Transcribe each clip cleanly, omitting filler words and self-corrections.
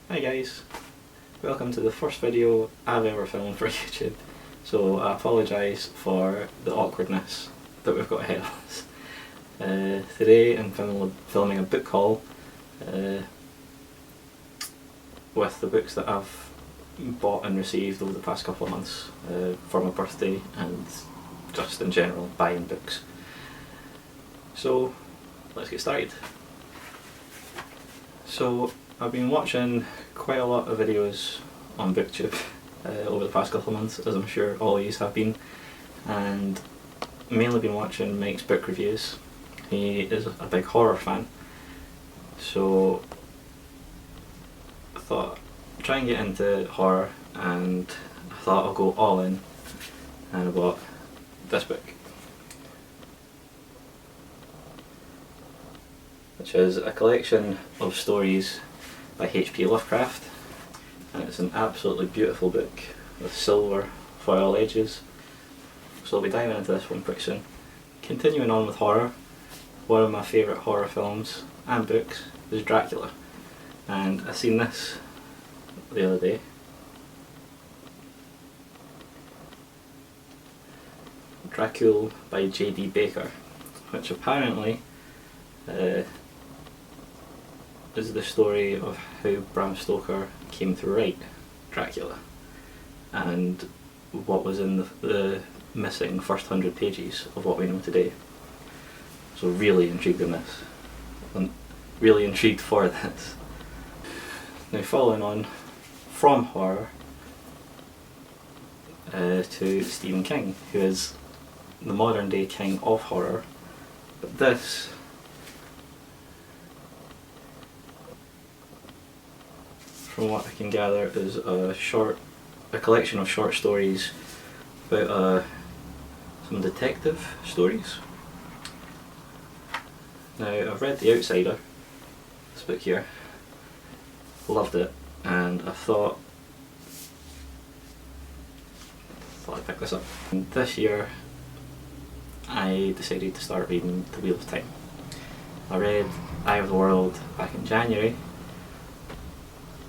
Hi guys, welcome to the first video I've ever filmed for YouTube, so I apologise for the awkwardness that we've got ahead of us. Today I'm filming a book haul with the books that I've bought and received over the past couple of months for my birthday and just in general buying books. So let's get started. So I've been watching quite a lot of videos on BooktTube over the past couple of months, as I'm sure all of you have been, and mainly been watching Mike's book reviews. He is a big horror fan, so I thought I'd try and get into horror, and I thought I'll go all in, and I bought this book, which is a collection of stories by H.P. Lovecraft, and it's an absolutely beautiful book with silver foil edges. So I'll be diving into this one pretty soon. Continuing on with horror, one of my favourite horror films and books is Dracula, and I seen this the other day. DRACUL by J.D. Baker, which apparently is the story of how Bram Stoker came to write Dracula and what was in the missing first 100 pages of what we know today. So really intrigued in this, and really intrigued for this. Now, following on from horror to Stephen King, who is the modern day king of horror, but this from what I can gather is a collection of short stories about some detective stories. Now, I've read The Outsider, this book here, loved it, and I thought I'd pick this up. And this year I decided to start reading The Wheel of Time. I read Eye of the World back in January,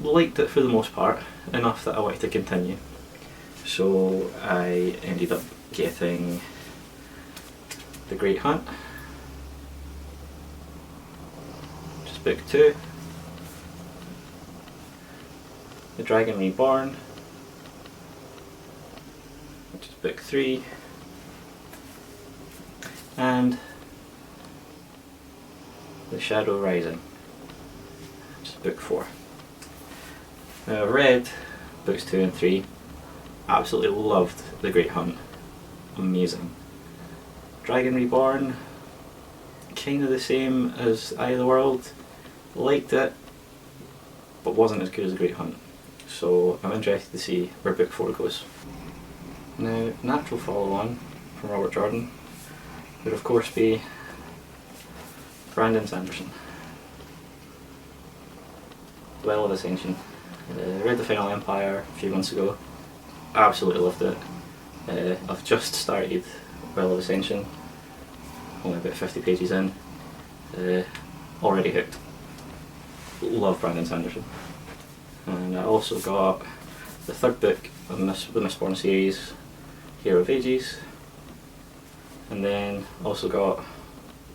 liked it for the most part, enough that I wanted to continue. So I ended up getting The Great Hunt, which is book 2, The Dragon Reborn, which is book 3, and The Shadow Rising, which is book 4. Now, I read books 2 and 3, absolutely loved The Great Hunt, amazing. Dragon Reborn, kind of the same as Eye of the World, liked it, but wasn't as good as The Great Hunt. So I'm interested to see where book 4 goes. Now, natural follow-on from Robert Jordan would of course be Brandon Sanderson, Well of Ascension. Read The Final Empire a few months ago, absolutely loved it. I've just started Well of Ascension, only about 50 pages in, already hooked. Love Brandon Sanderson. And I also got the third book of the Mistborn series, Hero of Ages, and then also got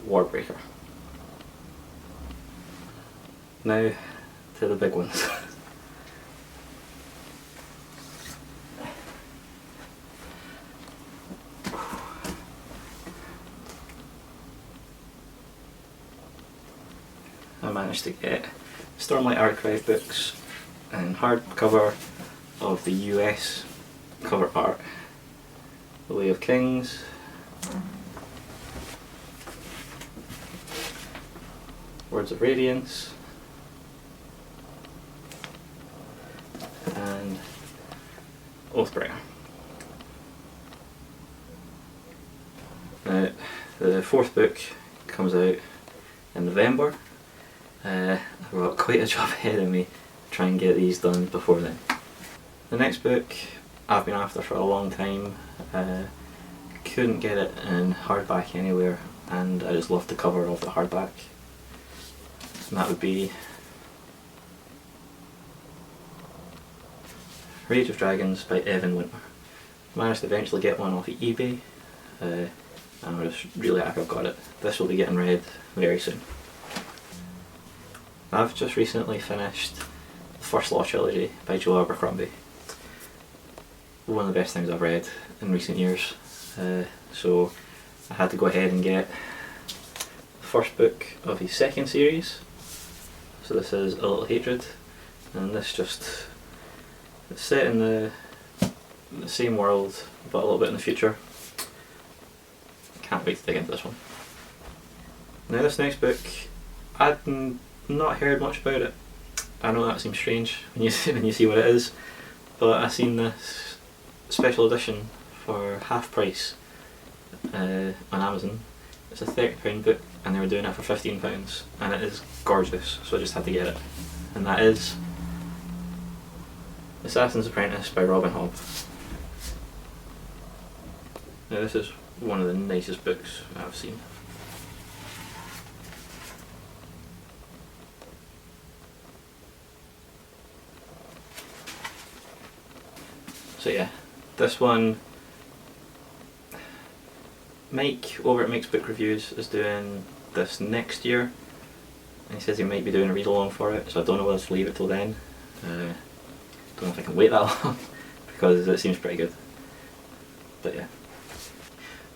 Warbreaker. Now to the big ones. I managed to get Stormlight Archive books and hardcover of the US cover art, The Way of Kings, Words of Radiance, and Oathbringer. Now, the fourth book comes out in November. I've got quite a job ahead of me to try and get these done before then. The next book I've been after for a long time, couldn't get it in hardback anywhere, and I just loved the cover of the hardback. And that would be Rage of Dragons by Evan Winter. Managed to eventually get one off of eBay, and I'm just really happy I've got it. This will be getting read very soon. I've just recently finished the First Law trilogy by Joe Abercrombie. One of the best things I've read in recent years, so I had to go ahead and get the first book of his second series. So this is A Little Hatred, and this just, it's set in the same world but a little bit in the future. Can't wait to dig into this one. Now this next book, I'd not heard much about it. I know that seems strange when you see what it is, but I seen this special edition for half price on Amazon. It's a £30 book and they were doing it for £15, and it is gorgeous, so I just had to get it. And that is Assassin's Apprentice by Robin Hobb. Now this is one of the nicest books I've seen. So yeah, this one, Mike over at Mike's Book Reviews is doing this next year, and he says he might be doing a read along for it, so I don't know whether to leave it till then. Don't know if I can wait that long because it seems pretty good. But yeah,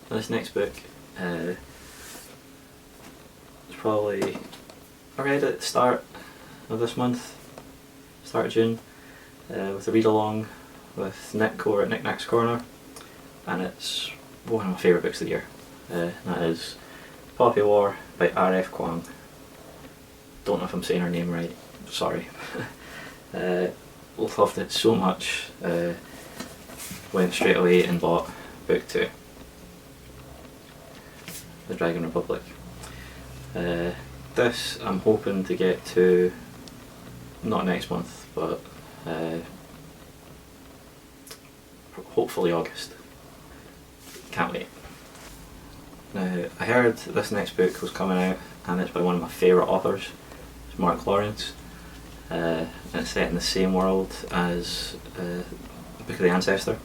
this next book is probably, I read it at the start of this month, start of June, with a read along with Nick over at Nick Nack's Corner, and it's one of my favourite books of the year. That is Poppy War by R.F. Kuang. Don't know if I'm saying her name right, sorry. Loved it so much, went straight away and bought book 2, The Dragon Republic. This I'm hoping to get to, not next month, but hopefully August. Can't wait. Now, I heard this next book was coming out and it's by one of my favourite authors, it's Mark Lawrence. And it's set in the same world as the Book of the Ancestor.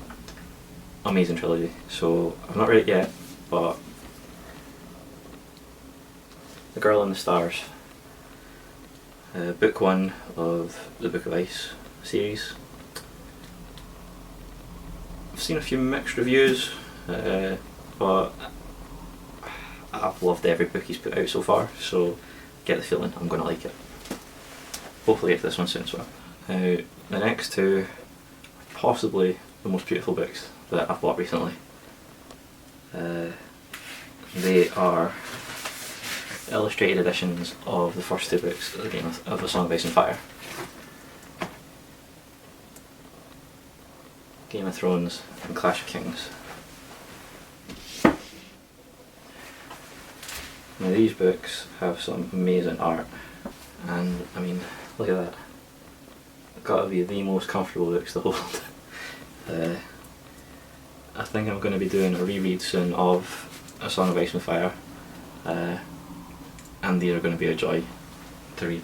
Amazing trilogy. So I've not read it yet, but The Girl in the Stars, book 1 of the Book of Ice series. I've seen a few mixed reviews, but I've loved every book he's put out so far, so I get the feeling I'm going to like it. Hopefully get this one soon as well. Now, the next two are possibly the most beautiful books that I've bought recently. They are illustrated editions of the first two books of A Song of Ice and Fire. Game of Thrones and Clash of Kings. Now these books have some amazing art, and I mean, look at that. They've got to be the most comfortable books to hold. I think I'm going to be doing a reread soon of A Song of Ice and Fire, and these are going to be a joy to read.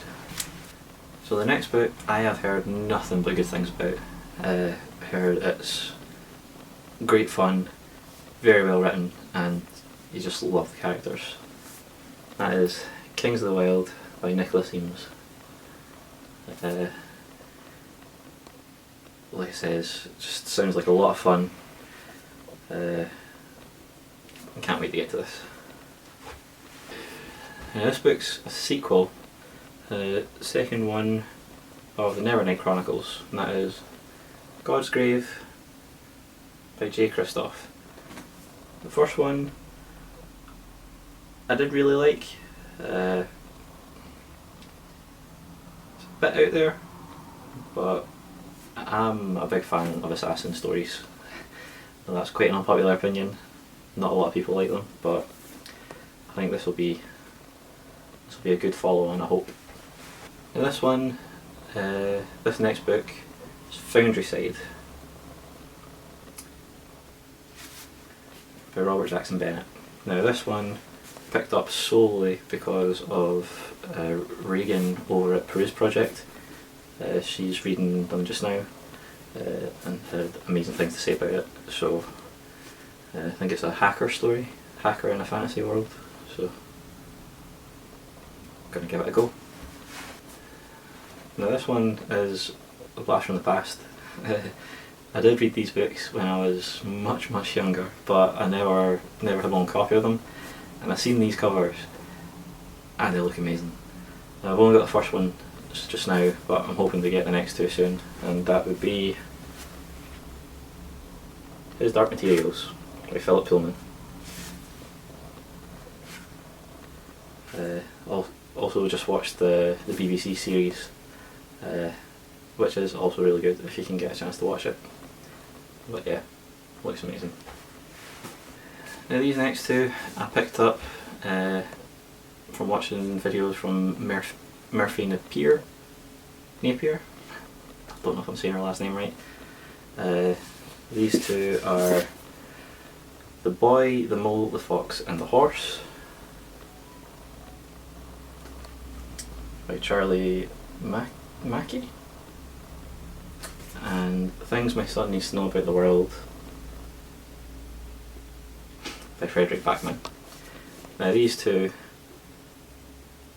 So the next book I have heard nothing but good things about. Heard it's great fun, very well written, and you just love the characters. That is Kings of the Wild by Nicholas Eames. Like I says, it just sounds like a lot of fun. I can't wait to get to this. Now this book's a sequel, second one of the Nevernight Chronicles, and that is God's Grave by J. Kristoff. The first one I did really like. It's a bit out there, but I'm a big fan of assassin stories. And that's quite an unpopular opinion. Not a lot of people like them, but I think this will be a good follow on, I hope. Now this one, this next book is Foundryside by Robert Jackson Bennett. Now this one picked up solely because of Reagan over at Peruse Project. She's reading them just now, and had amazing things to say about it. So I think it's a hacker story, hacker in a fantasy world, so I'm going to give it a go. Now this one is a blast from the past. I did read these books when I was much younger, but I never had my own copy of them, and I've seen these covers and they look amazing. I've only got the first one just now, but I'm hoping to get the next two soon, and that would be His Dark Materials by Philip Pullman. Also just watched the BBC series, which is also really good if you can get a chance to watch it. But yeah, looks amazing. Now these next two I picked up from watching videos from Murphy Napier. I don't know if I'm saying her last name right. These two are The Boy, the Mole, the Fox and the Horse by Charlie Mackey, and Things My Son Needs to Know About the World by Frederick Backman. Now these two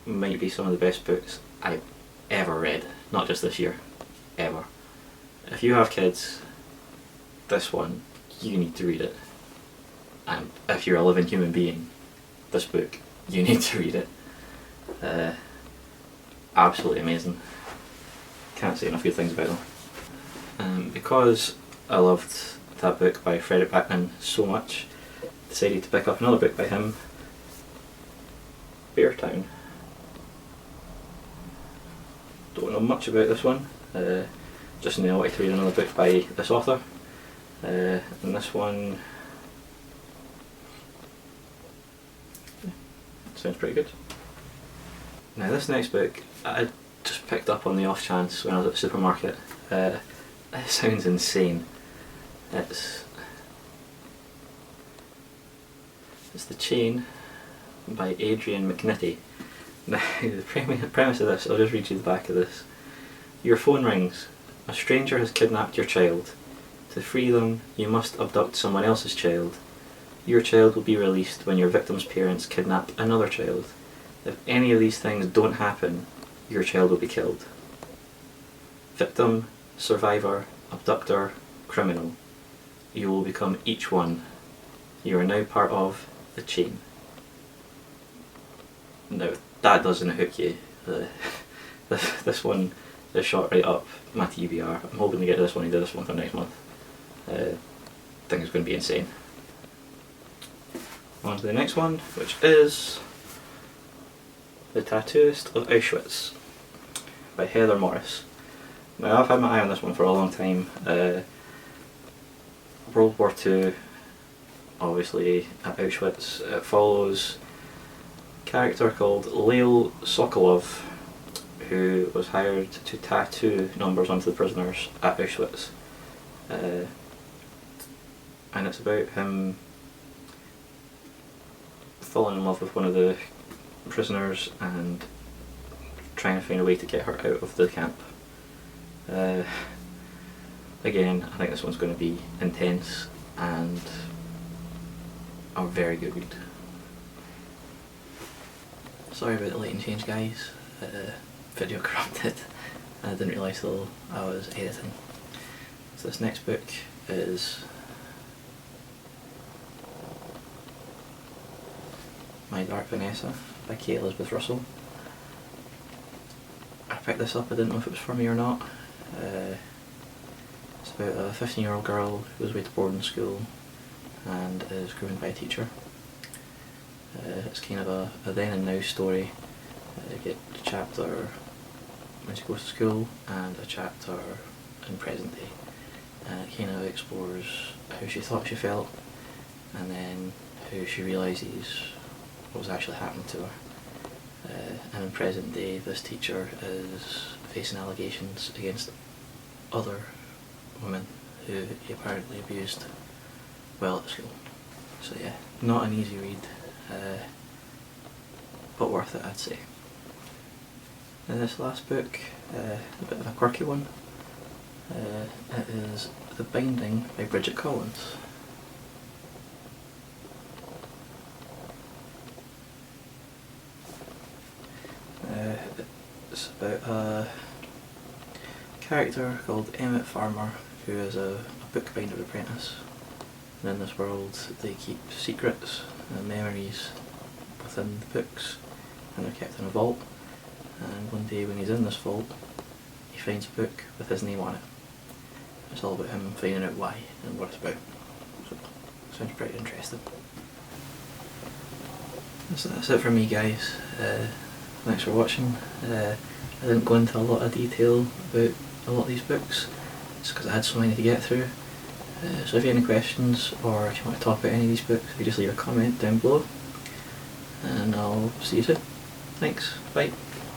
might be some of the best books I've ever read, not just this year, ever. If you have kids, this one, you need to read it. And if you're a living human being, this book, you need to read it. Absolutely amazing. Can't say enough good things about them. Because I loved that book by Frederick Backman so much, decided to pick up another book by him, Beartown. Don't know much about this one, just know I wanted to read another book by this author, and this one sounds pretty good. Now this next book I just picked up on the off chance when I was at the supermarket. It sounds insane. It's The Chain by Adrian McNitty. Now the premise of this, I'll just read you the back of this. Your phone rings. A stranger has kidnapped your child. To free them, you must abduct someone else's child. Your child will be released when your victim's parents kidnap another child. If any of these things don't happen, your child will be killed. Victim, survivor, abductor, criminal. You will become each one. You are now part of the chain. Now, that doesn't hook you. This one is shot right up my TBR. I'm hoping to get this one either this month or next month. I think it's going to be insane. On to the next one, which is The Tattooist of Auschwitz by Heather Morris. Now I've had my eye on this one for a long time. World War II, obviously at Auschwitz. It follows a character called Leil Sokolov, who was hired to tattoo numbers onto the prisoners at Auschwitz. And it's about him falling in love with one of the prisoners and trying to find a way to get her out of the camp. Again, I think this one's going to be intense and a very good read. Sorry about the lighting change, guys. Video corrupted. I didn't realise till I was editing. So this next book is My Dark Vanessa by Kate Elizabeth Russell. I picked this up, I didn't know if it was for me or not. It's about a 15-year-old girl who goes away to boarding school and is groomed by a teacher. It's kind of a then and now story. You get a chapter when she goes to school and a chapter in present day. And it kind of explores how she thought she felt and then how she realises what was actually happening to her. And in present day, this teacher is facing allegations against other women who he apparently abused while at school. So yeah, not an easy read, but worth it, I'd say. And this last book, a bit of a quirky one. It is The Binding by Bridget Collins. It's about a character called Emmett Farmer who is a bookbinder apprentice, and in this world they keep secrets and memories within the books, and they're kept in a vault. And one day when he's in this vault, he finds a book with his name on it. It's all about him finding out why and what it's about. So, sounds pretty interesting. So that's it for me, guys. Thanks for watching. I didn't go into a lot of detail about a lot of these books, just because I had so many to get through. So if you have any questions, or if you want to talk about any of these books, you just leave a comment down below, and I'll see you soon. Thanks, bye.